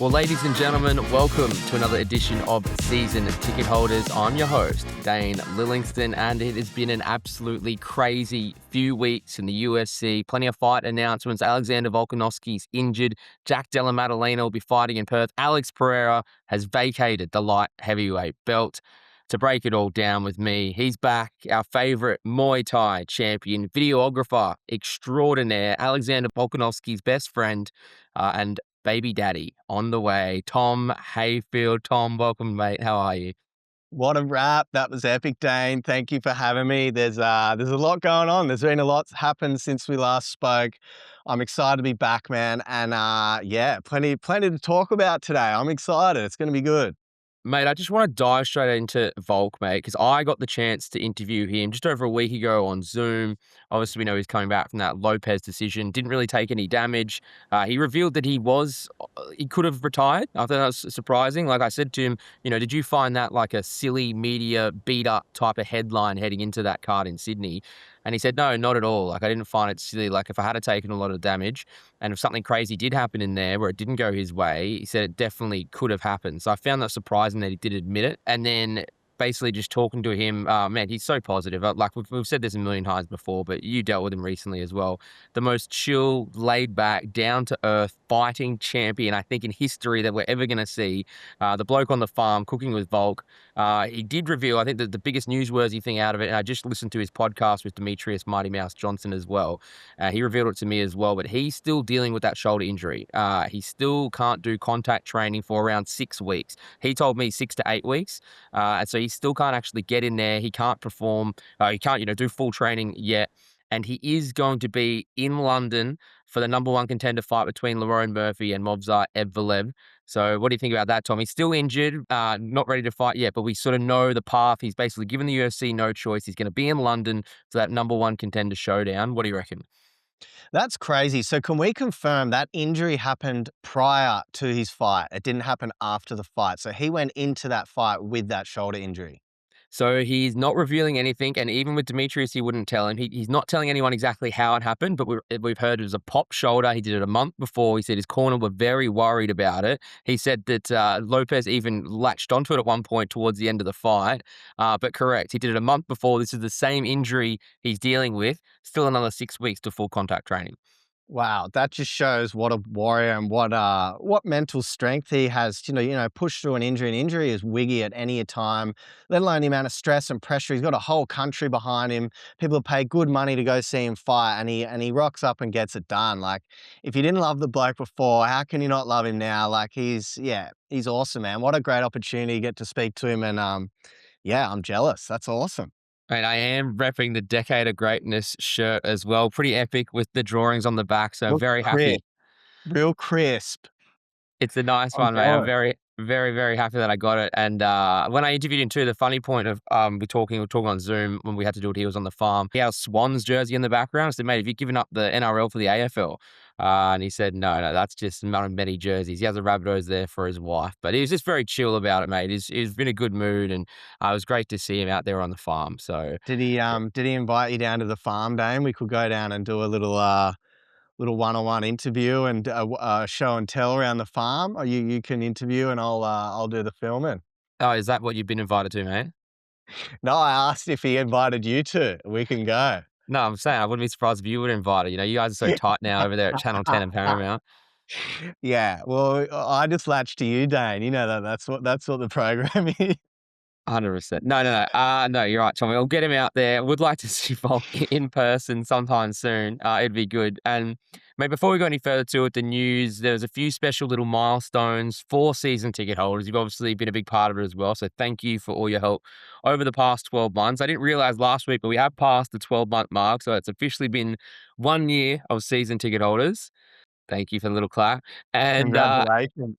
Well, ladies and gentlemen, welcome to another edition of Season Ticket Holders. I'm your host, Dane Lillingston, and it has been an absolutely crazy few weeks in the UFC. Plenty of fight announcements. Alexander Volkanovski's injured. Jack Della Maddalena will be fighting in Perth. Alex Pereira has vacated the light heavyweight belt. To break it all down with me, he's back, our favorite Muay Thai champion, videographer extraordinaire, Alexander Volkanovski's best friend, and baby daddy on the way, Tom Hayfield. Tom, welcome, mate. How are you? What a wrap. That was epic, Dane. Thank you for having me. There's a lot going on. There's been a lot happened since we last spoke. I'm excited to be back, man. And yeah, plenty to talk about today. I'm excited. It's going to be good. Mate, I just want to dive straight into Volk, mate, because I got the chance to interview him just over a week ago on Zoom. Obviously, we know he's coming back from that Lopez decision. Didn't really take any damage. He revealed that he could have retired. I thought that was surprising. Like I said to him, did you find that like a silly media beat up type of headline heading into that card in Sydney? And he said, no, not at all. Like, I didn't find it silly. Like, if I had taken a lot of damage and if something crazy did happen in there where it didn't go his way, he said it definitely could have happened. So I found that surprising that he did admit it. And then basically just talking to him, man, he's so positive. Like we've said this a million times before, but you dealt with him recently as well. The most chill, laid back, down to earth, fighting champion, I think, in history that we're ever going to see. The bloke on the farm cooking with Volk. He did reveal, I think, the biggest newsworthy thing out of it, and I just listened to his podcast with Demetrius Mighty Mouse Johnson as well. He revealed it to me as well, but he's still dealing with that shoulder injury. He still can't do contact training for around 6 weeks. He told me 6 to 8 weeks, and so he still can't actually get in there. He can't perform. He can't, do full training yet. And he is going to be in London for the number one contender fight between Lerone Murphy and Movsar Evloev. So what do you think about that, Tom? He's still injured, not ready to fight yet, but we sort of know the path. He's basically given the UFC no choice. He's going to be in London for that number one contender showdown. What do you reckon? That's crazy. So can we confirm that injury happened prior to his fight? It didn't happen after the fight. So he went into that fight with that shoulder injury. So he's not revealing anything, and even with Demetrius, he wouldn't tell him. He's not telling anyone exactly how it happened, but we've heard it was a pop shoulder. He did it a month before. He said his corner were very worried about it. He said that Lopez even latched onto it at one point towards the end of the fight. But correct, he did it a month before. This is the same injury he's dealing with. Still another 6 weeks to full contact training. Wow, that just shows what a warrior and what mental strength he has. Push through an injury. An injury is wiggy at any time, let alone the amount of stress and pressure. He's got a whole country behind him. People pay good money to go see him fight, and he rocks up and gets it done. Like, if you didn't love the bloke before, how can you not love him now? Like, he's awesome, man. What a great opportunity to get to speak to him, and yeah, I'm jealous. That's awesome. And I am repping the Decade of Greatness shirt as well. Pretty epic with the drawings on the back. So Look very crisp, happy. real crisp. It's a nice I'm one, mate. I'm jealous. very, very, very happy that I got it. And when I interviewed him too, the funny point of we were talking on Zoom when we had to do it. He was on the farm. He had a Swans jersey in the background. I said, mate, have you given up the NRL for the AFL? And he said, no, that's just one of many jerseys. He has a Rabbitohs there for his wife. But he was just very chill about it, mate. He's been in a good mood, and it was great to see him out there on the farm. So Did he invite you down to the farm, Dame? We could go down and do a little one-on-one interview and show and tell around the farm. Or you can interview and I'll do the filming. oh, is that what you've been invited to, mate? No, I asked if he invited you to. We can go. No, I'm saying I wouldn't be surprised if you would invite her. You guys are so tight now over there at Channel 10 and Paramount. Yeah, well, I just latched to you, Dane. You know that's what the program is. 100%. No. No, you're right, Tommy. I'll get him out there. Would like to see Volk in person sometime soon. It'd be good. And mate, before we go any further to it, the news, there's a few special little milestones for season ticket holders. You've obviously been a big part of it as well. So thank you for all your help over the past 12 months. I didn't realize last week, but we have passed the 12-month mark. So it's officially been 1 year of season ticket holders. Thank you for the little clap. Congratulations.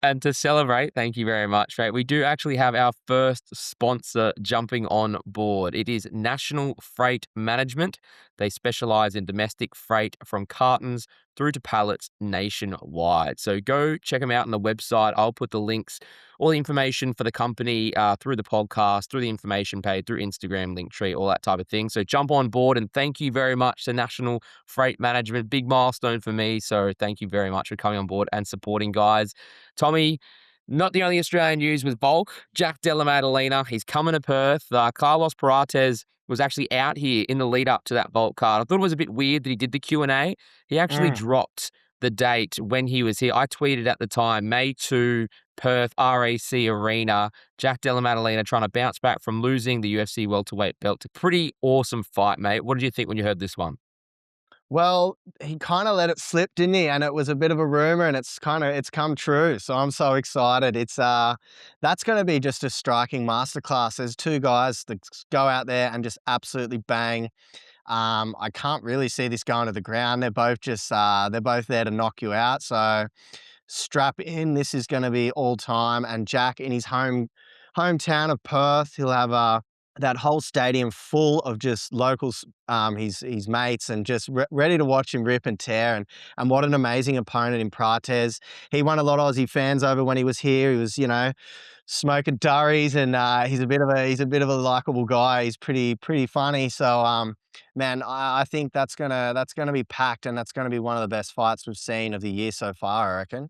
And to celebrate, thank you very much, mate. We do actually have our first sponsor jumping on board. It is National Freight Management. They specialize in domestic freight from cartons through to pallets nationwide. So go check them out on the website. I'll put the links, all the information for the company through the podcast, through the information page, through Instagram, Linktree, all that type of thing. So jump on board, and thank you very much to National Freight Management. Big milestone for me. So thank you very much for coming on board and supporting, guys. Tommy, not the only Australian news with Volk. Jack Della Maddalena, he's coming to Perth. Carlos Prates was actually out here in the lead up to that Volk card. I thought it was a bit weird that he did the Q&A. He actually Mm. dropped the date when he was here. I tweeted at the time, May 2, Perth, RAC Arena. Jack Della Maddalena trying to bounce back from losing the UFC welterweight belt. Pretty awesome fight, mate. What did you think when you heard this one? Well, he kinda let it slip, didn't he? And it was a bit of a rumor, and it's come true, so I'm so excited. That's gonna be just a striking masterclass. There's 2 guys that go out there and just absolutely bang. I can't really see this going to the ground. They're both there to knock you out, so strap in. This is gonna be all time, and Jack in his hometown of Perth, he'll have, that whole stadium full of just locals, his mates, and just ready to watch him rip and tear. And what an amazing opponent in Prates. He won a lot of Aussie fans over when he was here. He was, smoking durries, and he's a bit of a likable guy. He's pretty funny. So man, I think that's gonna be packed, and that's gonna be one of the best fights we've seen of the year so far, I reckon.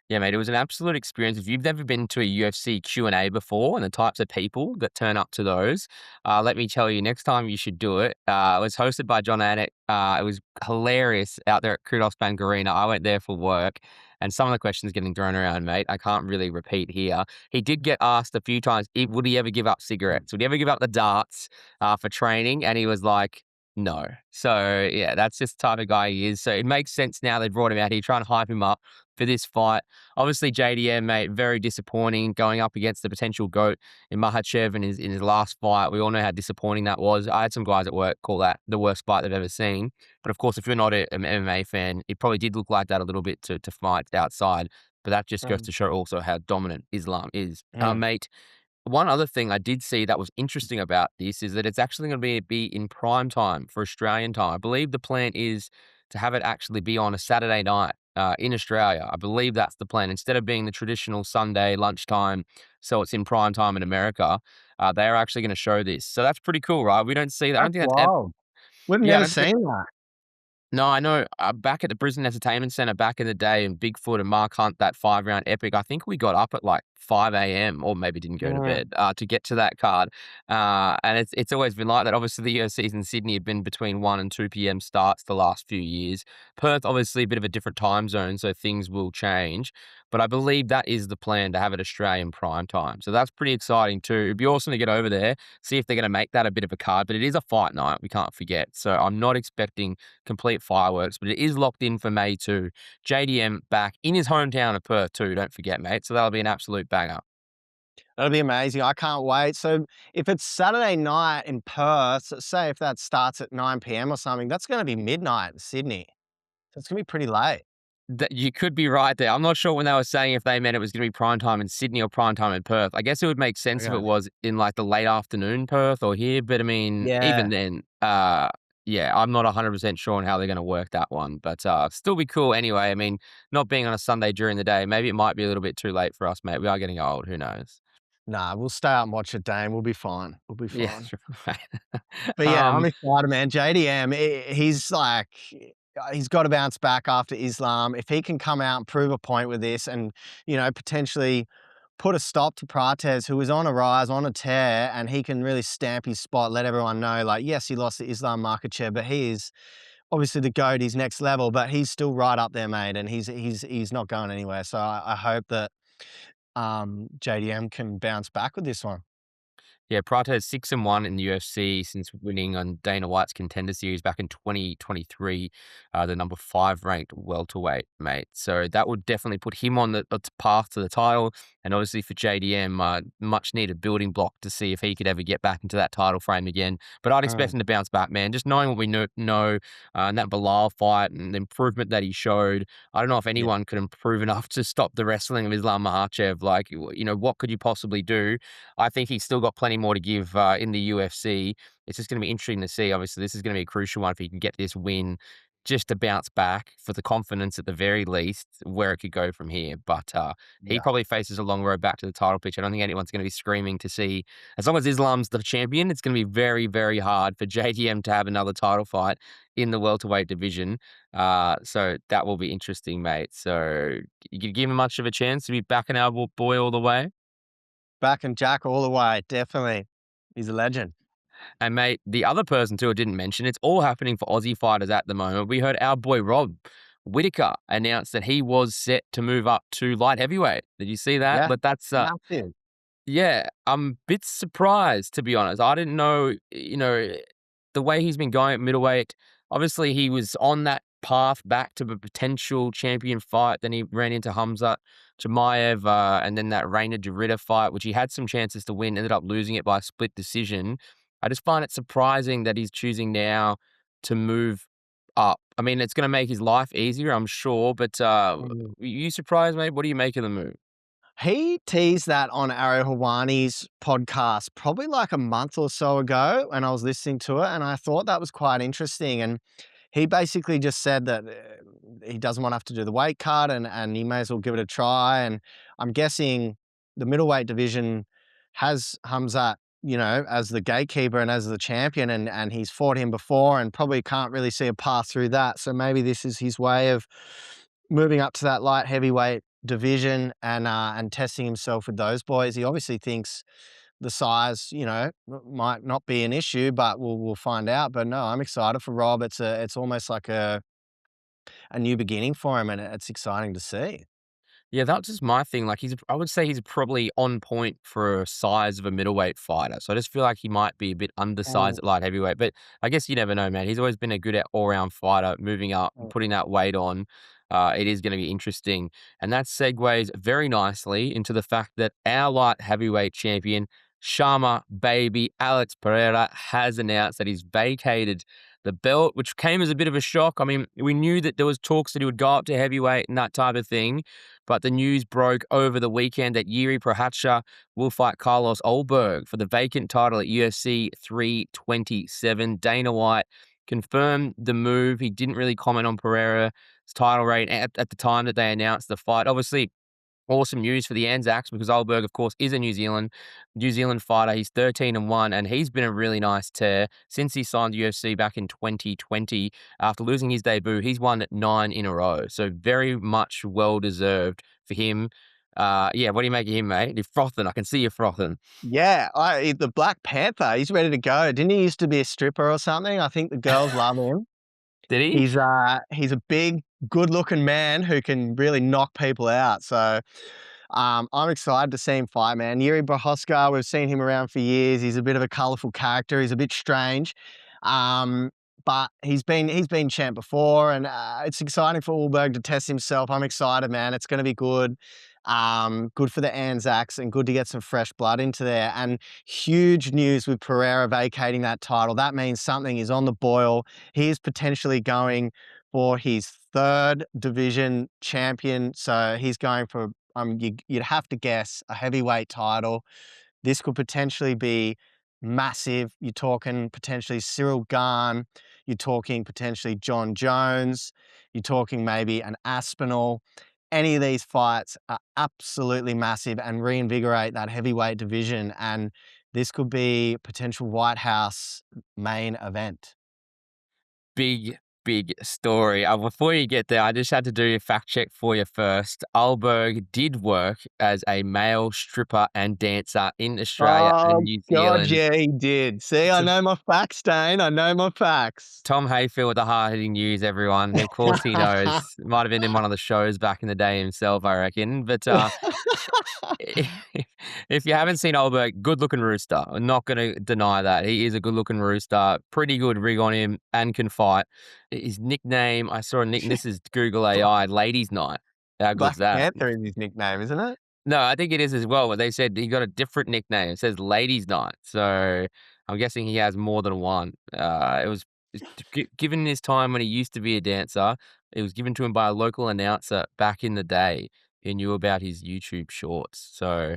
Yeah, mate, it was an absolute experience. If you've never been to a UFC Q&A before and the types of people that turn up to those, let me tell you, next time you should do it. It was hosted by John Anik. It was hilarious out there at Kudos Bank Arena. I went there for work, and some of the questions getting thrown around, mate, I can't really repeat here. He did get asked a few times, would he ever give up cigarettes? Would he ever give up the darts for training? And he was like, no. So, yeah, that's just the type of guy he is. So it makes sense now they brought him out here, trying to hype him up for this fight. Obviously, JDM, mate, very disappointing going up against the potential GOAT in Makhachev in his last fight. We all know how disappointing that was. I had some guys at work call that the worst fight they've ever seen. But of course, if you're not an MMA fan, it probably did look like that a little bit to fight outside. But that just goes Mm, to show also how dominant Islam is. mm. Mate, one other thing I did see that was interesting about this is that it's actually going to be in prime time for Australian time. I believe the plan is to have it actually be on a Saturday night in Australia. I believe that's the plan. Instead of being the traditional Sunday lunchtime, so it's in prime time in America, they are actually going to show this. So that's pretty cool, right? We don't see that. I don't That's think that's ever. wild. We've Yeah, I never don't think seen that. no, I know, back at the Brisbane Entertainment Centre back in the day and Bigfoot and Mark Hunt, that 5-round epic, I think we got up at, like, 5 a.m. or maybe didn't go to Mm. bed, to get to that card, and it's always been like that. Obviously, the UFCs in Sydney have been between 1 and 2 p.m. starts the last few years. Perth, obviously, a bit of a different time zone, so things will change, but I believe that is the plan to have it Australian prime time, so that's pretty exciting too. It'd be awesome to get over there, see if they're gonna make that a bit of a card, but it is a fight night, we can't forget, so I'm not expecting complete fireworks, but it is locked in for May 2. JDM back in his hometown of Perth too, don't forget, mate. So that'll be an absolute banger. That'll be amazing. I can't wait. So if it's Saturday night in Perth, say if that starts at 9 p.m. or something, that's gonna be midnight in Sydney. So it's gonna be pretty late. That you could be right there. I'm not sure when they were saying if they meant it was going to be prime time in Sydney or prime time in Perth. I guess it would make sense if it Okay. was in like the late afternoon Perth or here, but I mean, even Yeah. then, yeah, I'm not 100% sure on how they're going to work that one, but still be cool anyway. I mean, not being on a Sunday during the day, maybe it might be a little bit too late for us, mate. We are getting old. Who knows? Nah, we'll stay up and watch it, Dane. We'll be fine. We'll be Yeah, fine. right. But yeah, I'm um, excited, man. JDM, he's like, he's got to bounce back after Islam. If he can come out and prove a point with this, and potentially put a stop to Prates, who is on a rise, on a tear, and he can really stamp his spot, let everyone know, like, yes, he lost to Islam Makhachev, but he is obviously the GOAT. He's next level, but he's still right up there, mate, and he's not going anywhere. So I hope that JDM can bounce back with this one. Yeah, Prato 6-1 in the UFC since winning on Dana White's Contender Series back in 2023, the number 5 ranked welterweight, mate. So that would definitely put him on the path to the title. And obviously for JDM, much needed building block to see if he could ever get back into that title frame again. But I'd expect him to bounce back, man. Just knowing what we know and that Bilal fight and the improvement that he showed, I don't know if Yeah. anyone could improve enough to stop the wrestling of Islam Makhachev. Like, what could you possibly do? I think he's still got plenty plenty more to give in the UFC. It's just going to be interesting to see. Obviously, this is going to be a crucial one if he can get this win just to bounce back for the confidence at the very least, where it could go from here. But he Yeah. probably faces a long road back to the title picture. I don't think anyone's going to be screaming to see, as long as Islam's the champion, it's going to be very, very hard for JDM to have another title fight in the welterweight division. So that will be interesting, mate. So you could give him much of a chance to be backing our boy all the way. Back and Jack all the way, definitely. He's a legend. And mate, the other person too I didn't mention, it's all happening for Aussie fighters at the moment. We heard our boy Rob Whittaker announce that he was set to move up to light heavyweight. Did you see that? Yeah, But that's massive. yeah, I'm a bit surprised to be honest. I didn't know, the way he's been going at middleweight. Obviously, he was on that path back to a potential champion fight. Then he ran into Hamzat Chimaev, and then that Reina Derrida fight, which he had some chances to win, ended up losing it by a split decision. I just find it surprising that he's choosing now to move up. I mean, it's going to make his life easier, I'm sure, but Mm. you surprised, mate? What do you make of the move? He teased that on Ariel Hawani's podcast probably like a month or so ago, and I was listening to it, and I thought that was quite interesting. And he basically just said that he doesn't want to have to do the weight cut, and he may as well give it a try. And I'm guessing the middleweight division has Hamzat, as the gatekeeper and as the champion, and he's fought him before, and probably can't really see a path through that. So maybe this is his way of moving up to that light heavyweight division and testing himself with those boys. He obviously thinks the size, might not be an issue, but we'll find out. But no, I'm excited for Rob. It's almost like a new beginning for him, and it's exciting to see. Yeah, that's just my thing. Like I would say he's probably on point for a size of a middleweight fighter. So I just feel like he might be a bit undersized Mm, at light heavyweight. But I guess you never know, man. He's always been a good all round fighter, moving up, mm. putting that weight on. It is going to be interesting. And that segues very nicely into the fact that our light heavyweight champion, Sharma baby Alex Pereira, has announced that he's vacated the belt, which came as a bit of a shock. I mean, we knew that there was talks that he would go up to heavyweight and that type of thing. But the news broke over the weekend that Yuri Prohaska will fight Carlos Olberg for the vacant title at UFC 327. Dana White confirmed the move. He didn't really comment on Pereira's title reign at the time that they announced the fight. Obviously, awesome news for the Anzacs because Olberg, of course, is a New Zealand fighter. He's 13-1, and he's been a really nice tear since he signed the UFC back in 2020. After losing his debut, he's won 9 in a row. So very much well deserved for him. Yeah, what do you make of him, mate? You're frothing. I can see you frothing. Yeah, the Black Panther, he's ready to go. Didn't he used to be a stripper or something? I think the girls love him. Did he? He's a big, good-looking man who can really knock people out. So, I'm excited to see him fight, man. Yuri Prohaska, we've seen him around for years. He's a bit of a colorful character. He's a bit strange, um, but he's been champ before, and it's exciting for Ulberg to test himself. I'm excited, man. It's going to be good. Good for the Anzacs and good to get some fresh blood into there. And huge news with Pereira vacating that title. That means something is on the boil. He is potentially going for his third division champion. So he's going for, you'd have to guess, a heavyweight title. This could potentially be massive. You're talking potentially Cyril Gahn. You're talking potentially Jon Jones. You're talking maybe an Aspinall. Any of these fights are absolutely massive and reinvigorate that heavyweight division. And this could be potential White House main event. Big, big story. Before you get there, I just had to do a fact check for you first. Alberg did work as a male stripper and dancer in Australia and Oh, New God, Zealand. yeah, he did. See, I So know my facts, Dane. I know my facts. Tom Hayfield with the hard-hitting news, everyone. Of course he knows. Might have been in one of the shows back in the day himself, I reckon. But if you haven't seen Olberg, good-looking rooster. I'm not going to deny that. He is a good-looking rooster. Pretty good rig on him and can fight. His nickname, I saw a nick. This is Google AI, Ladies Night. How good's Black that? Panther is his nickname, isn't it? No, I think it is as well, but they said he got a different nickname. It says Ladies Night. So I'm guessing he has more than one. Given his time when he used to be a dancer, it was given to him by a local announcer back in the day who knew about his YouTube shorts. So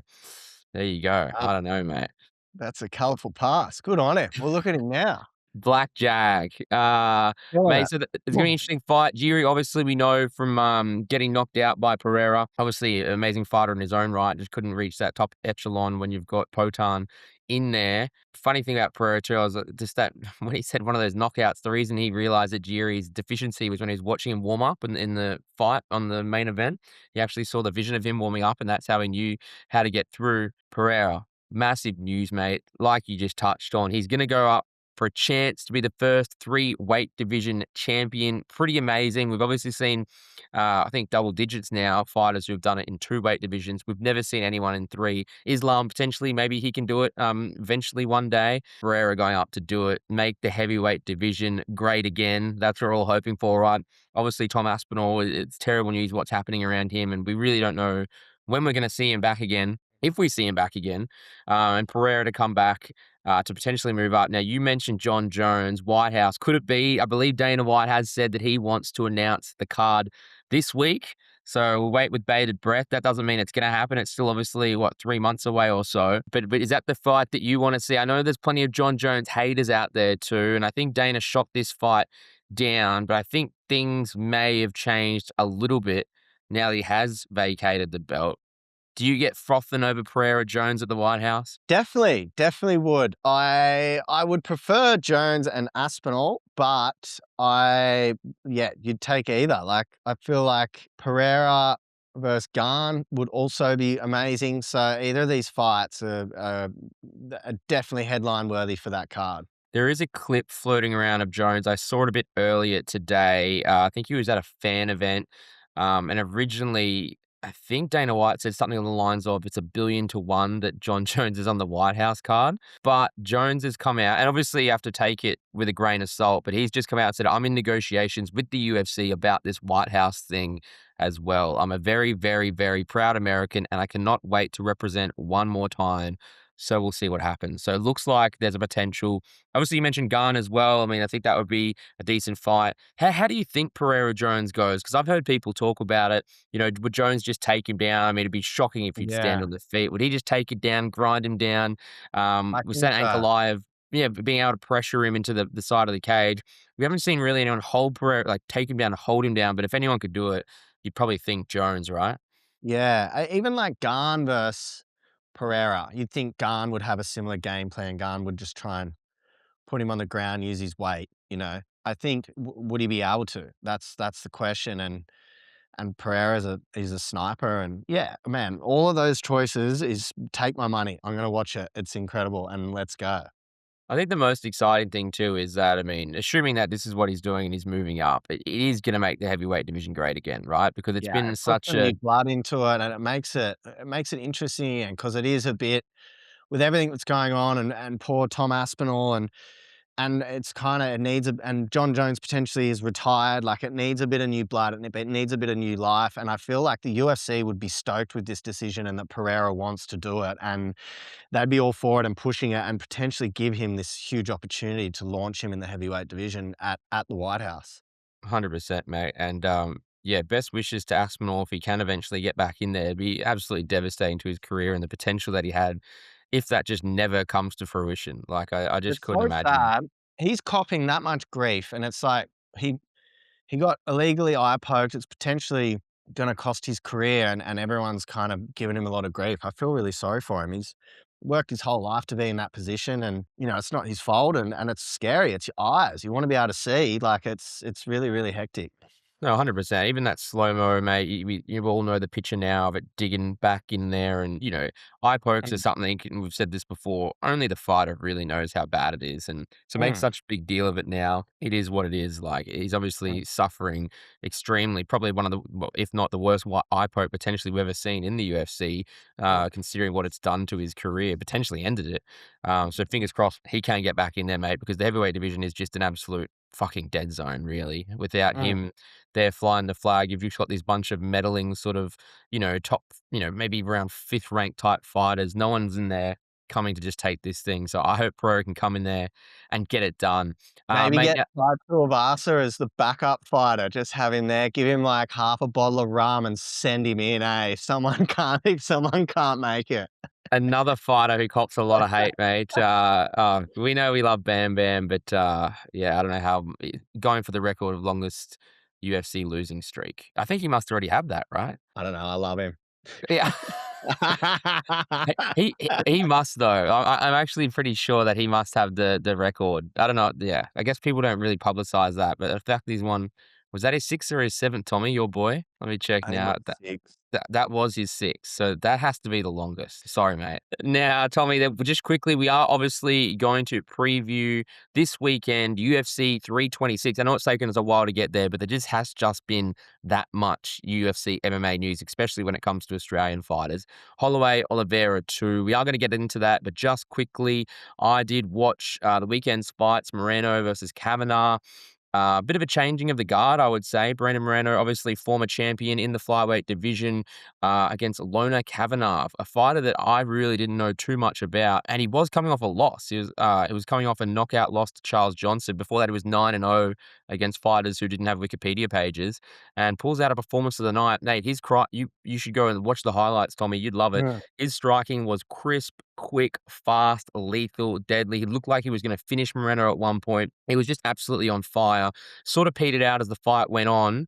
there you go. Uh, I don't know, mate. That's a colourful past. Good on him. Well, look at him now. Blackjack. Killing Mate, it. so it's gonna be an interesting fight. Jiri, obviously, we know from getting knocked out by Pereira. Obviously, an amazing fighter in his own right. Just couldn't reach that top echelon when you've got Potan in there. Funny thing about Pereira too, I was just that when he said one of those knockouts, the reason he realized that Jiri's deficiency was when he was watching him warm up in the fight on the main event. He actually saw the vision of him warming up, and that's how he knew how to get through Pereira. Massive news, mate. Like you just touched on, he's gonna go up for a chance to be the first 3 weight division champion. Pretty amazing. We've obviously seen, I think double digits now, fighters who've done it in 2 weight divisions. We've never seen anyone in 3. Islam, potentially, maybe he can do it, eventually one day. Pereira going up to do it, make the heavyweight division great again. That's what we're all hoping for, right? Obviously, Tom Aspinall, it's terrible news what's happening around him, and we really don't know when we're gonna see him back again, if we see him back again, and Pereira to come back to potentially move up. Now, you mentioned Jon Jones, White House. Could it be? I believe Dana White has said that he wants to announce the card this week. So we'll wait with bated breath. That doesn't mean it's going to happen. It's still obviously, 3 months away or so. But is that the fight that you want to see? I know there's plenty of Jon Jones haters out there too. And I think Dana shot this fight down. But I think things may have changed a little bit now that he has vacated the belt. Do you get frothing over Pereira Jones at the White House? Definitely, definitely would. I would prefer Jones and Aspinall, but yeah, you'd take either. Like, I feel like Pereira versus Garn would also be amazing. So either of these fights are definitely headline worthy for that card. There is a clip floating around of Jones. I saw it a bit earlier today. I think he was at a fan event. And originally, I think Dana White said something on the lines of it's 1,000,000,000 that Jon Jones is on the White House card. But Jones has come out, and obviously you have to take it with a grain of salt, but he's just come out and said, I'm in negotiations with the UFC about this White House thing as well. I'm a very, very, very proud American, and I cannot wait to represent one more time. So we'll see what happens. So it looks like there's a potential. Obviously, you mentioned Garn as well. I mean, I think that would be a decent fight. How do you think Pereira Jones goes? Because I've heard people talk about it. Would Jones just take him down? I mean, it'd be shocking if he'd stand Yeah, on the feet. Would he just take it down, grind him down? I With think that so. Ankalaev, yeah, being able to pressure him into the side of the cage. We haven't seen really anyone hold Pereira, like take him down, hold him down. But if anyone could do it, you'd probably think Jones, right? Yeah, even like Garn versus Pereira, you'd think Garn would have a similar game plan. Garn would just try and put him on the ground, use his weight. I think would he be able to? That's the question. And Pereira's he's a sniper, and yeah, man, all of those choices is take my money. I'm gonna watch it. It's incredible, and let's go. I think the most exciting thing too is that, I mean, assuming that this is what he's doing and he's moving up, it is going to make the heavyweight division great again, right? Because it's Yeah, been it puts such some a new blood into it, and it makes it interesting, and because it is a bit with everything that's going on, and poor Tom Aspinall, and it's kinda it needs a and Jon Jones potentially is retired, like, it needs a bit of new blood, and it needs a bit of new life, and I feel like the UFC would be stoked with this decision and that Pereira wants to do it, and they'd be all for it and pushing it and potentially give him this huge opportunity to launch him in the heavyweight division at the White House. 100%, mate. And yeah, best wishes to Aspinall if he can eventually get back in there. It'd be absolutely devastating to his career and the potential that he had if that just never comes to fruition. Like, I just It's couldn't so imagine. sad. He's copping that much grief, and it's like he he got illegally eye poked. It's potentially gonna cost his career, and everyone's kind of giving him a lot of grief. I feel really sorry for him. He's worked his whole life to be in that position, and, it's not his fault, and it's scary. It's your eyes. You wanna be able to see, like, it's really, really hectic. No, 100%. Even that slow-mo, mate, you all know the picture now of it digging back in there and, eye pokes are Mm, something, and we've said this before, only the fighter really knows how bad it is, and to make mm, such a big deal of it now, it is what it is. Like, he's mm, obviously suffering extremely, probably one of the well, if not the worst eye poke potentially we've ever seen in the UFC, mm, considering what it's done to his career, potentially ended it. So fingers crossed he can get back in there, mate, because the heavyweight division is just an absolute fucking dead zone, really. Without mm. him there flying the flag. You've just got this bunch of meddling sort of, top, maybe around fifth ranked type fighters. No one's in there coming to just take this thing. So I hope Pro can come in there and get it done. Maybe Mate, get yeah, Tai Tuivasa as the backup fighter, just have him there, give him, like, half a bottle of rum and send him in, eh? If someone can't make it. Another fighter who cops a lot of hate, mate. We know we love Bam Bam, but yeah, I don't know how going for the record of longest UFC losing streak. I think he must already have that, right? I don't know. I love him. Yeah. He must though. I'm actually pretty sure that he must have the record. I don't know. Yeah, I guess people don't really publicize that, but the fact he's won, was that his sixth or his seventh, Tommy, your boy? Let me check I think now. it's 6. That was his sixth, so that has to be the longest. Sorry, mate. Now, Tommy, just quickly, we are obviously going to preview this weekend UFC 326. I know it's taken us a while to get there, but there just been that much UFC MMA news, especially when it comes to Australian fighters. Holloway, Oliveira too. We are going to get into that, but just quickly, I did watch the weekend's fights: Moreno versus Kavanagh. A bit of a changing of the guard, I would say. Brandon Moreno, obviously former champion in the flyweight division, against Lona Kavanagh, a fighter that I really didn't know too much about, and he was coming off a loss. It was coming off a knockout loss to Charles Johnson. Before that, he was 9-0 against fighters who didn't have Wikipedia pages, and pulls out a performance of the night. Nate, you should go and watch the highlights, Tommy. You'd love it. Mm. His striking was crisp, quick, fast, lethal, deadly. He looked like he was going to finish Moreno at one point. He was just absolutely on fire. Sort of petered out as the fight went on.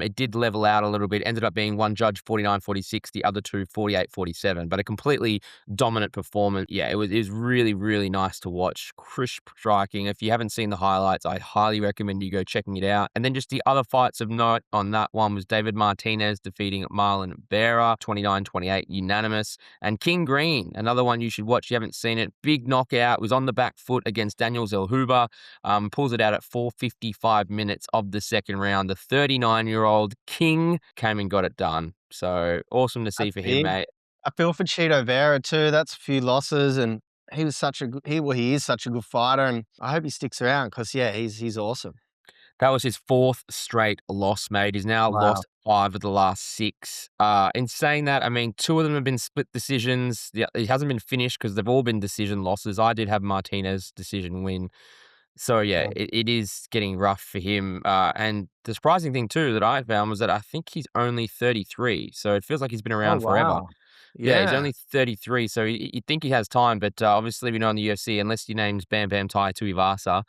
It did level out a little bit. Ended up being one judge 49-46, the other two 48-47, but a completely dominant performance. Yeah, it was really, really nice to watch. Crisp striking. If you haven't seen the highlights, I highly recommend you go checking it out. And then just the other fights of note on that one was David Martinez defeating Marlon Vera, 29-28, unanimous. And King Green, another one you should watch. You haven't seen it. Big knockout. Was on the back foot against Daniel Zellhuber. Pulls it out at 4:55 minutes of the second round. The 39-year-old King came and got it done. So awesome to see That's for him, big. mate. I feel for Cheeto Vera too. That's a few losses, and he was such a good he is such a good fighter, and I hope he sticks around because yeah, he's awesome. That was his fourth straight loss, mate. He's now Wow. lost 5 of the last 6. In saying that, I mean, 2 of them have been split decisions. Yeah, it hasn't been finished because they've all been decision losses. I did have Martinez decision win. So yeah, Mm. it is getting rough for him. And the surprising thing too that I found was that I think he's only 33. So it feels like he's been Oh, around forever. wow. Yeah, he's Yeah. only 33, so you'd think he has time, but obviously we know in the UFC, unless your name's Bam Bam Tai Tuivasa,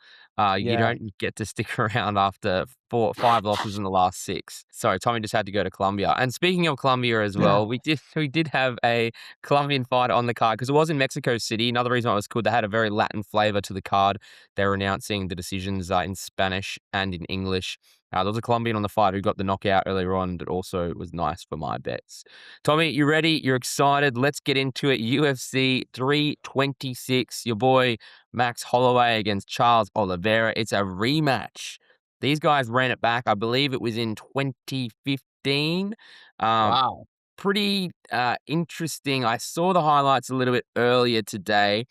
you Yeah. don't get to stick around after 5 losses in the last 6. Sorry, Tommy just had to go to Colombia. And speaking of Colombia as Yeah. well, we did have a Colombian fighter on the card because it was in Mexico City. Another reason why it was cool, they had a very Latin flavor to the card. They were announcing the decisions in Spanish and in English. There was a Colombian on the fight who got the knockout earlier on that also was nice for my bets. Tommy, you ready? You're excited. Let's get into it. UFC 326. Your boy Max Holloway against Charles Oliveira. It's a rematch. These guys ran it back. I believe it was in 2015. Um, Wow. Pretty interesting. I saw the highlights a little bit earlier today.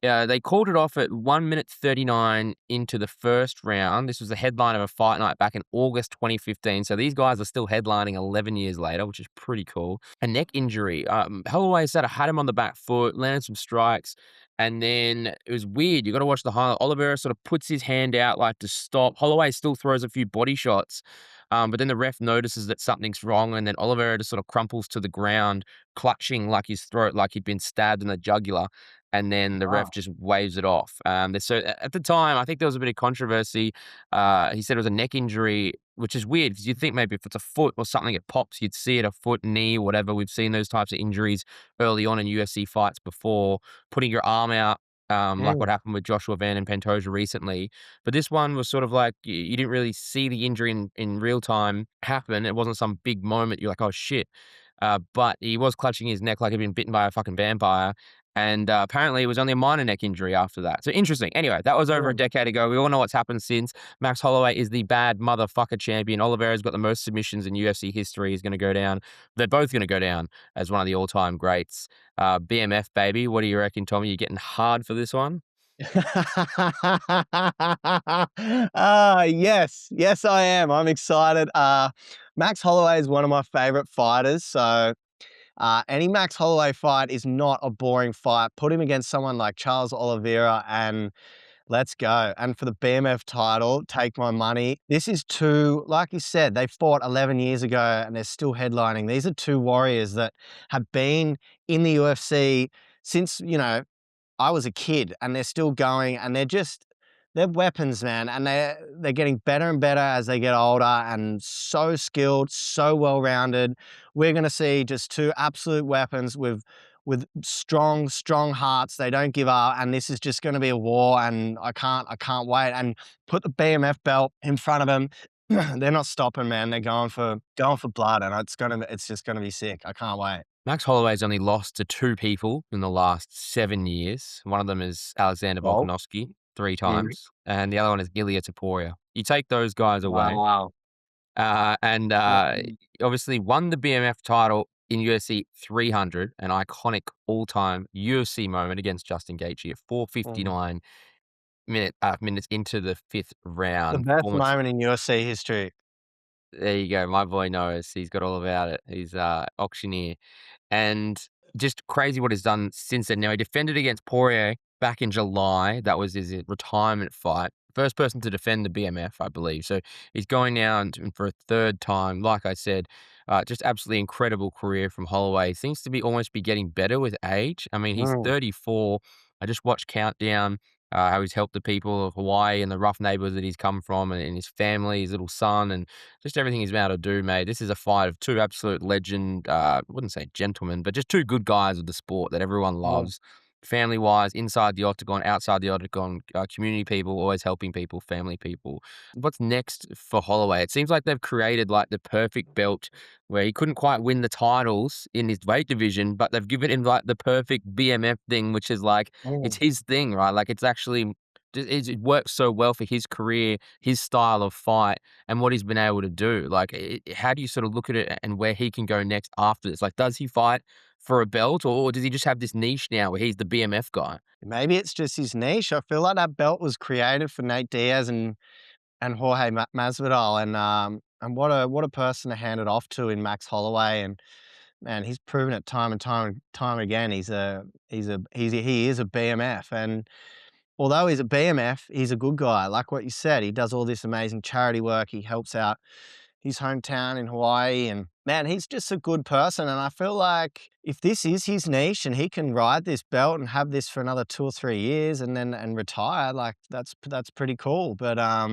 They called it off at 1 minute 39 into the first round. This was the headline of a fight night back in August 2015. So these guys are still headlining 11 years later, which is pretty cool. A neck injury. Holloway said I had him on the back foot, landed some strikes, and then it was weird. You got to watch the highlight. Oliveira sort of puts his hand out like to stop. Holloway still throws a few body shots, but then the ref notices that something's wrong, and then Oliveira just sort of crumples to the ground, clutching like his throat, like he'd been stabbed in the jugular, and then the ref Wow. just waves it off. So at the time, I think there was a bit of controversy. He said it was a neck injury, which is weird because you'd think maybe if it's a foot or something, it pops. You'd see it, a foot, knee, whatever. We've seen those types of injuries early on in UFC fights before, putting your arm out, like what Mm. happened with Joshua Van and Pantoja recently. But this one was sort of like you didn't really see the injury in real time happen. It wasn't some big moment. You're like, oh shit. But he was clutching his neck like he'd been bitten by a fucking vampire. And apparently it was only a minor neck injury after that. So interesting. Anyway, that was over a Mm. decade ago. We all know what's happened since. Max Holloway is the bad motherfucker champion. Oliveira's got the most submissions in UFC history. He's going to go down. They're both going to go down as one of the all-time greats. BMF, baby. What do you reckon, Tommy? You getting hard for this one? Yes. Yes, I am. I'm excited. Max Holloway is one of my favorite fighters, so any Max Holloway fight is not a boring fight. Put him against someone like Charles Oliveira, and Let's go. And for the BMF title, take my money. This is two, like you said, they fought 11 years ago and they're still headlining. These are two warriors that have been in the UFC since, I was a kid, and they're still going, and they're weapons, man, and they're getting better and better as they get older, and so skilled, so well-rounded. We're gonna see just two absolute weapons with strong, strong hearts. They don't give up, and this is just gonna be a war, and I can't wait. And put the BMF belt in front of them. They're not stopping, man. They're going for blood, and it's just gonna be sick. I can't wait. Max Holloway's only lost to 2 people in the last 7 years. One of them is Alexander Well, Volkanovski 3 mhm. times, and the other one is Ilia Topuria. You take those guys away, Wow. and, Mhm. obviously won the BMF title in UFC 300, an iconic all-time UFC moment against Justin Gaethje at Mhm. 4:59 minutes into the 5th The round. best Performance. moment in UFC history. There you go, my boy knows. He's got all about it. He's, auctioneer. And just crazy what he's done since then. Now, he defended against Poirier back in July. That was his retirement fight. First person to defend the BMF, I believe. So he's going now and for a third time. Like I said, just absolutely incredible career from Holloway. Seems to be almost be getting better with age. I mean, he's Mm, 34. I just watched Countdown, how he's helped the people of Hawaii and the rough neighborhoods that he's come from and his family, his little son, and just everything he's been able to do, mate. This is a fight of two absolute legend, I wouldn't say gentlemen, but just two good guys of the sport that everyone mm, loves. Family wise, inside the octagon, outside the octagon, community people, always helping people, family people. What's next for Holloway? It seems like they've created like the perfect belt where he couldn't quite win the titles in his weight division, but they've given him like the perfect BMF thing, which is like it's mm. his thing, right? Like it's actually it works so well for his career, his style of fight and what he's been able to do. Like, how do you sort of look at it and where he can go next after this? Like, does he fight for a belt or does he just have this niche now where he's the BMF guy? Maybe it's just his niche. I feel like that belt was created for Nate Diaz and Jorge Masvidal, and what a person to hand it off to in Max Holloway. And man, he's proven it time and time again. He is a BMF, and although he's a BMF, he's a good guy. Like what you said, he does all this amazing charity work. He helps out his hometown in Hawaii, and man, he's just a good person. And I feel like if this is his niche and he can ride this belt and have this for another 2 or 3 years and then retire, like that's pretty cool. But I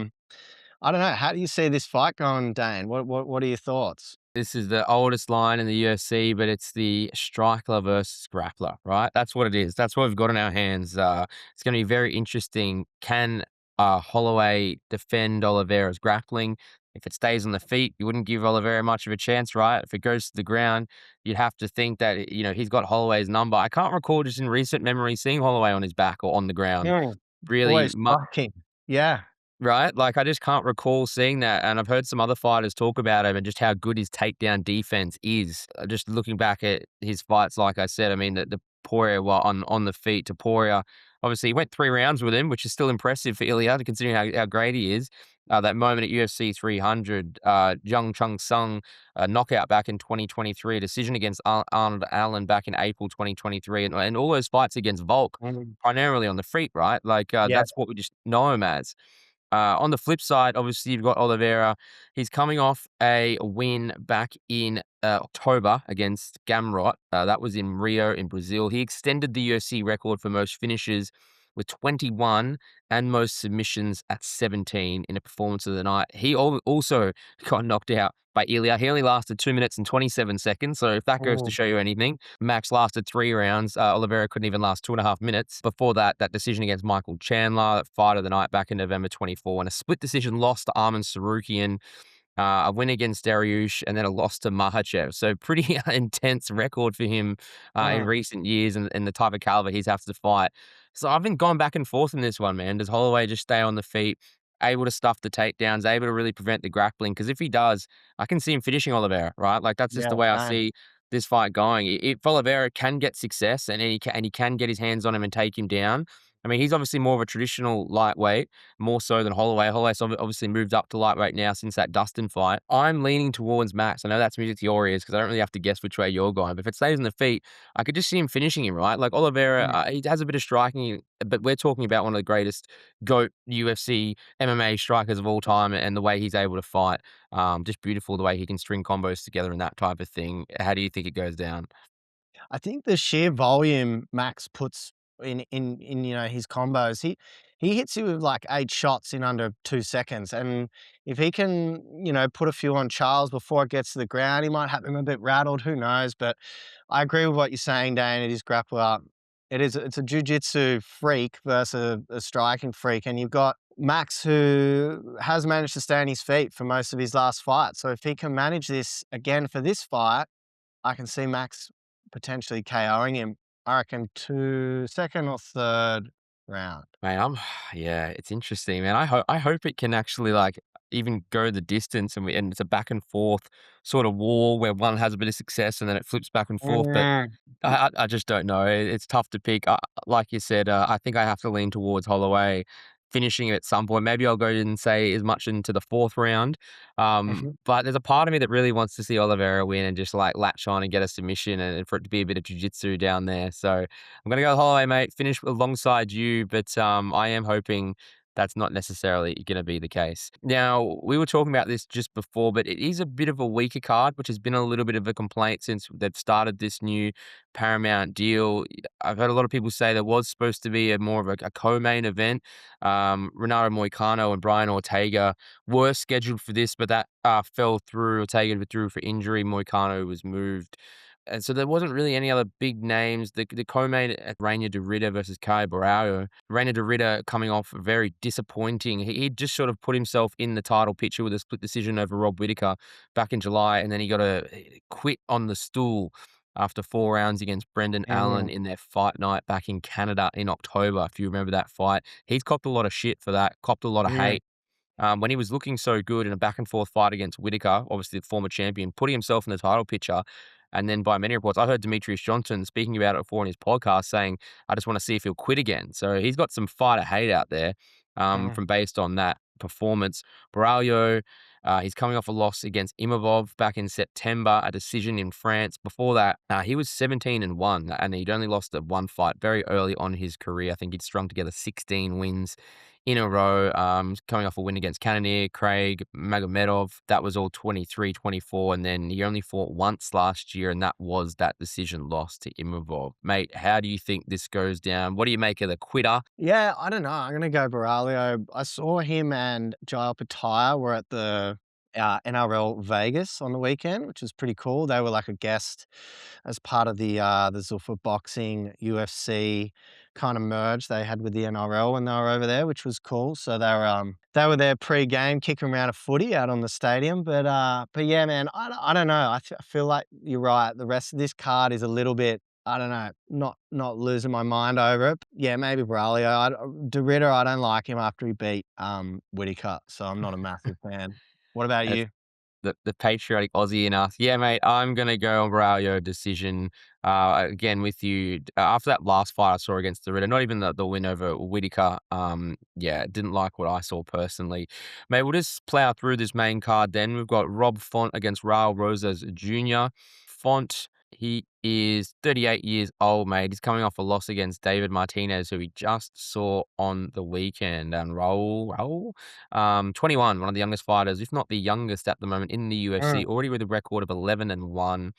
don't know. How do you see this fight going, Dane? What are your thoughts? This is the oldest line in the UFC, but it's the striker versus grappler, right? That's what it is. That's what we've got in our hands. It's going to be very interesting. Can Holloway defend Oliveira's grappling? If it stays on the feet, you wouldn't give Oliveira much of a chance, right? If it goes to the ground, you'd have to think that he's got Holloway's number. I can't recall just in recent memory seeing Holloway on his back or on the ground Mm, really always striking. Yeah. right? Like, I just can't recall seeing that, and I've heard some other fighters talk about him and just how good his takedown defense is. Just looking back at his fights, like I said, I mean, the Poirier on the feet to Poirier, obviously, he went 3 rounds with him, which is still impressive for Ilya, considering how great he is. That moment at UFC 300, Jung Chung Sung, knockout back in 2023, a decision against Arnold Allen back in April 2023, and all those fights against Volk, Mm, primarily on the feet, right? Like, yeah. that's what we just know him as. On the flip side, obviously, you've got Oliveira. He's coming off a win back in October against Gamrot. That was in Rio in Brazil. He extended the UFC record for most finishes with 21 and most submissions at 17 in a performance of the night. He also got knocked out by Ilya. He only lasted 2 minutes and 27 seconds. So if that goes to Mm, show you anything, Max lasted 3 rounds. Oliveira couldn't even last 2.5 minutes. Before that, that decision against Michael Chandler, fight of the night back in November 24, and a split decision loss to Arman Sarukian, a win against Dariush, and then a loss to Makhachev. So pretty intense record for him in mm, recent years and the type of caliber he's have to fight. So I've been going back and forth in this one, man. Does Holloway just stay on the feet, able to stuff the takedowns, able to really prevent the grappling? Because if he does, I can see him finishing Oliveira, right? Like that's just yeah, the way I same. see this fight going. If Oliveira can get success and he can get his hands on him and take him down, I mean, he's obviously more of a traditional lightweight, more so than Holloway. Holloway's obviously moved up to lightweight now since that Dustin fight. I'm leaning towards Max. I know that's music to your ears because I don't really have to guess which way you're going. But if it stays on the feet, I could just see him finishing him, right? Like Oliveira, Mm. he has a bit of striking, but we're talking about one of the greatest GOAT UFC MMA strikers of all time and the way he's able to fight. Just beautiful the way he can string combos together and that type of thing. How do you think it goes down? I think the sheer volume Max puts in his combos, he hits you with like 8 shots in under 2 seconds, and if he can, put a few on Charles before it gets to the ground, he might have him a bit rattled, who knows, but I agree with what you're saying, Dane, it is grappler. It's a jiu-jitsu freak versus a striking freak, and you've got Max who has managed to stay on his feet for most of his last fight, so if he can manage this again for this fight, I can see Max potentially KOing him, I reckon 2nd or 3rd round. Man, yeah, it's interesting, man. I hope it can actually like even go the distance and it's a back and forth sort of war where one has a bit of success and then it flips back and forth. But Mm. I just don't know. It's tough to pick. Like you said, I think I have to lean towards Holloway finishing at some point. Maybe I'll go and say as much into the fourth round. Mhm. But there's a part of me that really wants to see Oliveira win and just like latch on and get a submission and for it to be a bit of jiu-jitsu down there. So I'm gonna go Holloway, mate. Finish alongside you, but I am hoping that's not necessarily going to be the case. Now, we were talking about this just before, but it is a bit of a weaker card, which has been a little bit of a complaint since they've started this new Paramount deal. I've heard a lot of people say there was supposed to be a more of a co-main event. Renato Moicano and Brian Ortega were scheduled for this, but that fell through. Ortega withdrew for injury. Moicano was moved. And so there wasn't really any other big names. The co-main at Reina de Rida versus Kai Barao. Reina de Rida coming off very disappointing. He just sort of put himself in the title picture with a split decision over Rob Whittaker back in July, and then he got to quit on the stool after 4 rounds against Brendan Allen Mm, in their fight night back in Canada in October, if you remember that fight. He's copped a lot of shit for that, copped a lot of mm, hate. When he was looking so good in a back and forth fight against Whittaker, obviously the former champion, putting himself in the title picture. And then by many reports, I heard Demetrius Johnson speaking about it before in his podcast saying, I just want to see if he'll quit again. So he's got some fighter hate out there mm, from based on that performance. Braulio, he's coming off a loss against Imavov back in September, a decision in France. Before that, he was 17-1, and he'd only lost at one fight very early on in his career. I think he'd strung together 16 wins in a row, coming off a win against Cannonier, Craig, Magomedov. That was all 23-24, and then he only fought once last year, and that was that decision loss to Imavov. Mate, how do you think this goes down? What do you make of the quitter? Yeah, I don't know. I'm gonna go Borralio. I saw him and Jael Pattaya were at the NRL Vegas on the weekend, which was pretty cool. They were like a guest as part of the Zuffa Boxing UFC kind of merge they had with the NRL when they were over there, which was cool. So they were there pre-game, kicking around a footy out on the stadium. But yeah, man, I don't know. I feel like you're right. The rest of this card is a little bit, I don't know, not losing my mind over it. Yeah, maybe Braulio. De Ritter, I don't like him after he beat Whittaker, so I'm not a massive fan. What about That's you? the patriotic Aussie in us. Yeah, mate, I'm gonna go on Braulio decision. Again with you. After that last fight I saw against the Ritter, not even the win over Whittaker. Yeah, didn't like what I saw personally. Mate, we'll just plow through this main card then. We've got Rob Font against Raul Rosas Jr. Font, he is 38 years old, mate. He's coming off a loss against David Martinez, who he just saw on the weekend. And Raul, 21, one of the youngest fighters, if not the youngest at the moment in the UFC, Mm. already with a record of 11-1.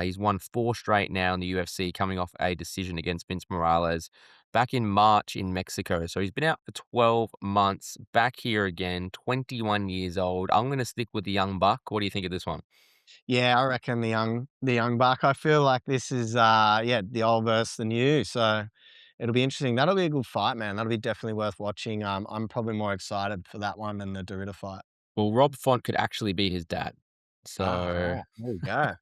He's won 4 straight now in the UFC, coming off a decision against Vince Morales back in March in Mexico. So he's been out for 12 months, back here again, 21 years old. I'm going to stick with the young buck. What do you think of this one? Yeah, I reckon the young buck. I feel like this is yeah, the old versus the new. So it'll be interesting. That'll be a good fight, man. That'll be definitely worth watching. I'm probably more excited for that one than the Dorita fight. Well, Rob Font could actually be his dad. Ah, So, right. There you go.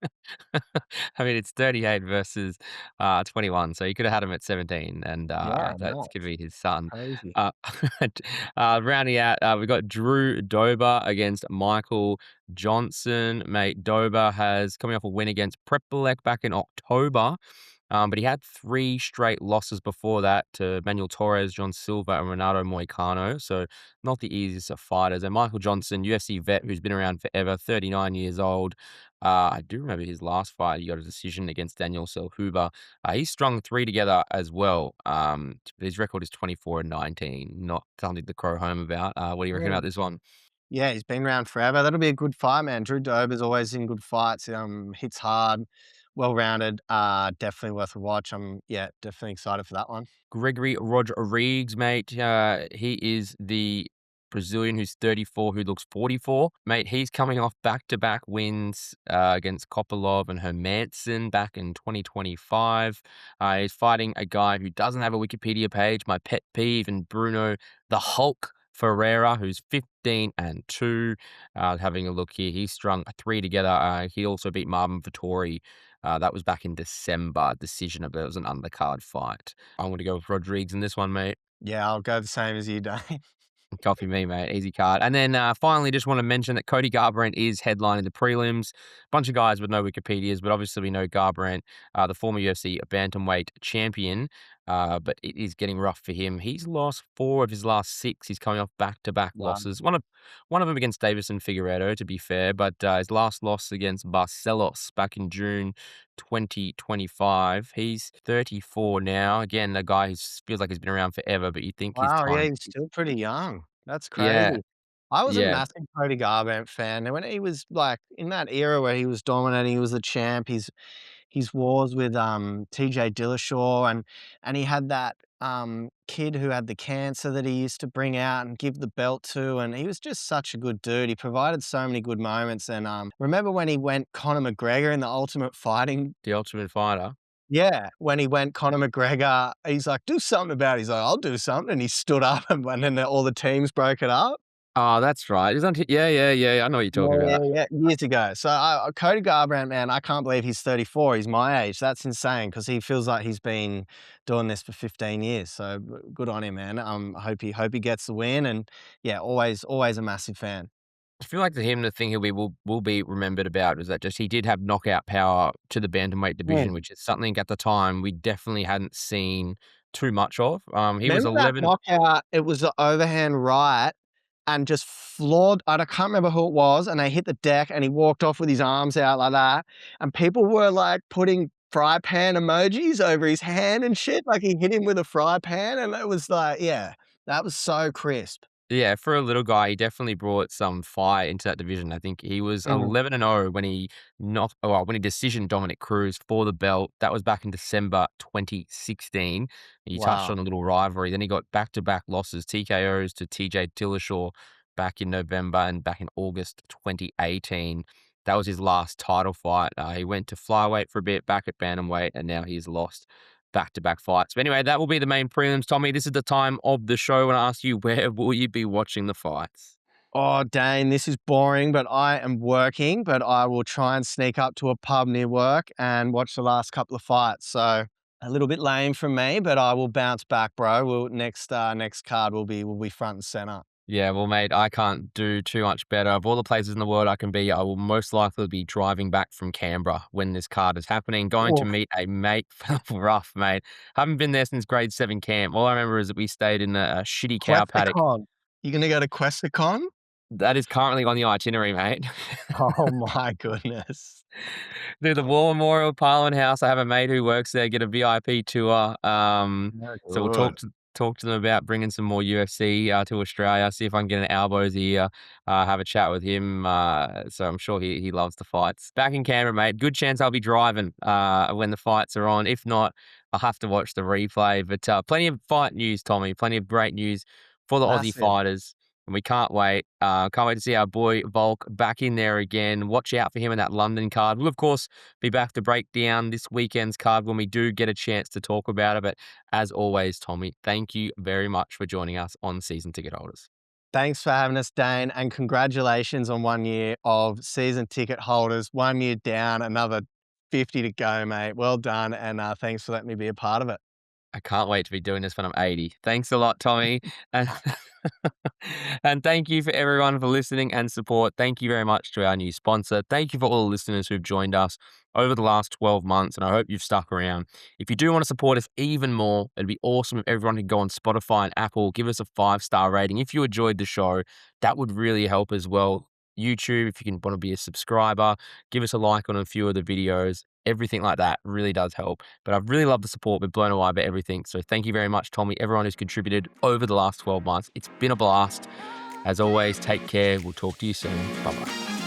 I mean, it's 38 versus 21. So you could have had him at 17, and Yeah, that could nice. be his son. Crazy. Uh, rounding out, we've got Drew Dober against Michael Johnson, mate. Dober has coming off a win against Prepelec back in October. But he had 3 straight losses before that to Manuel Torres, John Silva, and Renato Moicano. So not the easiest of fighters. And Michael Johnson, UFC vet who's been around forever, 39 years old. I do remember his last fight. He got a decision against Daniel Selhuber. He's strung 3 together as well. His record is 24-19. Not something to crow home about. What do you reckon Yeah. about this one? Yeah, he's been around forever. That'll be a good fight, man. Drew Dober's always in good fights. Hits hard, well-rounded. Definitely worth a watch. I'm yeah, definitely excited for that one. Gregory Rodrigues, mate. He is the Brazilian who's 34, who looks 44. Mate, he's coming off back-to-back wins against Kopilov and Hermanson back in 2025. He's fighting a guy who doesn't have a Wikipedia page, my pet peeve, and Bruno the Hulk Ferreira, who's 15-2. Having a look here, he strung 3 together. He also beat Marvin Vittori. That was back in December. Decision, but it was an undercard fight. I'm going to go with Rodrigues in this one, mate. Yeah, I'll go the same as you, Dane. Copy me, mate. Easy card. And then finally, just want to mention that Cody Garbrandt is headlining the prelims. Bunch of guys with no Wikipedias, but obviously we know Garbrandt, the former UFC bantamweight champion. But it is getting rough for him. He's lost 4 of his last 6. He's coming off back-to-back Wow. losses. One of them against Davison Figueiredo, to be fair, but his last loss against Barcelos back in June 2025. He's 34 now. Again, a guy who feels like he's been around forever, but you think his Wow, yeah, time. he's still pretty young. That's Yeah, crazy. I was a yeah. massive Cody Garbrandt fan, and when he was, like, in that era where he was dominating, he was the champ, his wars with, TJ Dillashaw, and he had that, kid who had the cancer that he used to bring out and give the belt to, and he was just such a good dude. He provided so many good moments, and, remember when he went Conor McGregor in the Ultimate Fighting. The Ultimate Fighter. Yeah, when he went Conor McGregor, he's like, "Do something about it." He's like, "I'll do something," and he stood up and then all the teams broke it up. Oh, that's right. Isn't he? Yeah, yeah, yeah. I know what you're Yeah, talking yeah, about. yeah, years ago. So, Cody Garbrandt, man, I can't believe he's 34. He's my age. That's insane because he feels like he's been doing this for 15 years. So, good on him, man. I hope he gets the win and, yeah, always a massive fan. I feel like to him, the thing will be remembered about is that just he did have knockout power to the bantamweight division, Mm. which is something at the time we definitely hadn't seen too much of. He was Remember that 11. knockout? It was the overhand right and just floored. I can't remember who it was, and they hit the deck, and he walked off with his arms out like that, and people were, like, putting fry pan emojis over his hand and shit, like he hit him with a fry pan, and it was like yeah, that was so crisp. Yeah, for a little guy, he definitely brought some fire into that division. I think he was Mhm. 11-0 when he when he decisioned Dominic Cruz for the belt. That was back in December 2016. You touched Wow. on a little rivalry. Then he got back-to-back losses, TKOs to TJ Dillashaw back in November and back in August 2018. That was his last title fight. He went to flyweight for a bit, back at bantamweight, and now he's lost back-to-back fights. But anyway, that will be the main prelims. Tommy, this is the time of the show when I ask you, where will you be watching the fights? Oh, Dane, this is boring, but I am working, but I will try and sneak up to a pub near work and watch the last couple of fights. So a little bit lame from me, but I will bounce back, bro. Next card will be front and center. Yeah, well, mate, I can't do too much better. Of all the places in the world I can be, I will most likely be driving back from Canberra when this card is happening, going to Oof. meet a mate. Rough, mate. Haven't been there since grade 7 camp. All I remember is that we stayed in a shitty cow paddock. Questacon. You gonna go to Questacon? That is currently on the itinerary, mate. Oh my goodness. Do the War Memorial Parliament House. I have a mate who works there, get a VIP tour. Very So we'll good. talk to them about bringing some more UFC to Australia. See if I can get an elbows ear. Have a chat with him. So I'm sure he loves the fights. Back in Canberra, mate. Good chance I'll be driving when the fights are on. If not, I'll have to watch the replay. But plenty of fight news, Tommy. Plenty of great news for the Aussie Massive. fighters. And we can't wait. Can't wait to see our boy Volk back in there again. Watch out for him in that London card. We'll, of course, be back to break down this weekend's card when we do get a chance to talk about it. But as always, Tommy, thank you very much for joining us on Season Ticket Holders. Thanks for having us, Dane, and congratulations on 1 year of season ticket holders. 1 year down, another 50 to go, mate. Well done, and thanks for letting me be a part of it. I can't wait to be doing this when I'm 80. Thanks a lot, Tommy. And, and thank you for everyone for listening and support. Thank you very much to our new sponsor. Thank you for all the listeners who've joined us over the last 12 months, and I hope you've stuck around. If you do want to support us even more, it'd be awesome if everyone could go on Spotify and Apple, give us a 5-star rating. If you enjoyed the show, that would really help as well. YouTube, if you can want to be a subscriber, give us a like on a few of the videos. Everything like that really does help. But I've really loved the support. We're blown away by everything. So thank you very much, Tommy, everyone who's contributed over the last 12 months. It's been a blast. As always, take care. We'll talk to you soon. Bye-bye.